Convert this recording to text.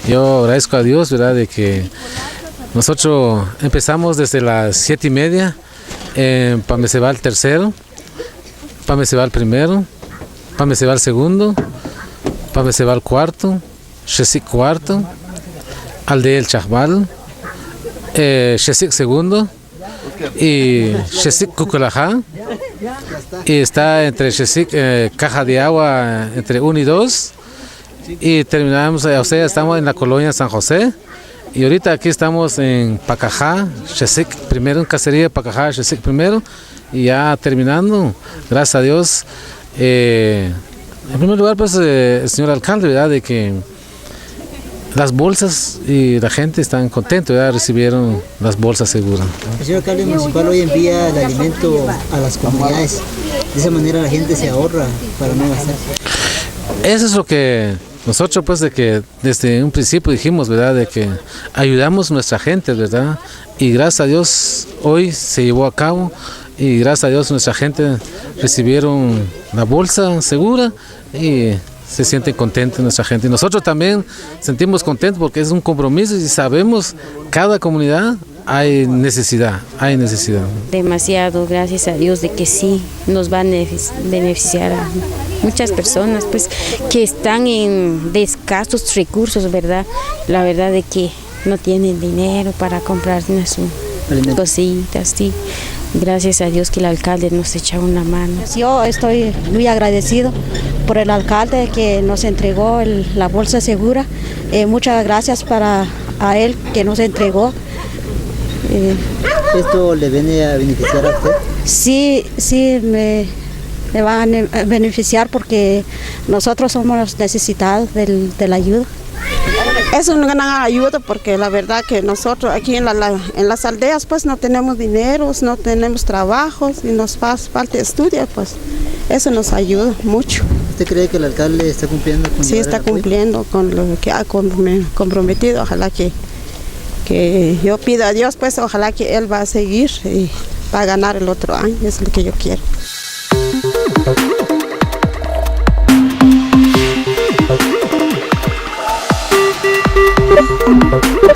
Yo agradezco a Dios, ¿verdad?, de que nosotros empezamos desde las 7:30, para se va el tercero, para se va el primero, para se va el segundo, para se va el cuarto, Shesik cuarto, Aldea el Chahbal, Shesik segundo y Shesik Kukulajá, y está entre Shesik Caja de Agua entre 1 y 2. Y terminamos, o sea, estamos en la colonia San José y ahorita aquí estamos en Pacajá, Shesik primero, en Cacería Pacajá, Shesik primero, y ya terminando, gracias a Dios. En primer lugar, pues, el señor alcalde, ¿verdad?, de que las bolsas y la gente están contentos, ¿verdad?, recibieron las bolsas seguras. El señor alcalde municipal hoy envía el alimento a las comunidades, de esa manera la gente se ahorra para no gastar. Eso es lo que nosotros, pues, de que desde un principio dijimos, ¿verdad?, de que ayudamos a nuestra gente, ¿verdad?, y gracias a Dios hoy se llevó a cabo y gracias a Dios nuestra gente recibieron la bolsa segura y se sienten contentos nuestra gente. Y nosotros también sentimos contentos porque es un compromiso y sabemos cada comunidad hay necesidad. Demasiado, gracias a Dios de que sí nos va a beneficiar a muchas personas, pues, que están en de escasos recursos, ¿verdad? La verdad de que no tienen dinero para comprar sus cositas, sí. Gracias a Dios que el alcalde nos echa una mano. Yo estoy muy agradecido por el alcalde que nos entregó la bolsa segura. Muchas gracias a él que nos entregó. ¿Esto le viene a beneficiar a usted? Sí, me va a beneficiar porque nosotros somos los necesitados de la ayuda. Es una gran ayuda porque la verdad que nosotros aquí en las aldeas pues no tenemos dinero, no tenemos trabajos y nos falta estudio, pues eso nos ayuda mucho. ¿Usted cree que el alcalde está cumpliendo con Sí, está cumpliendo con lo que ha comprometido. Ojalá que yo pido a Dios, pues ojalá que él va a seguir y va a ganar el otro año, es lo que yo quiero. Thank you.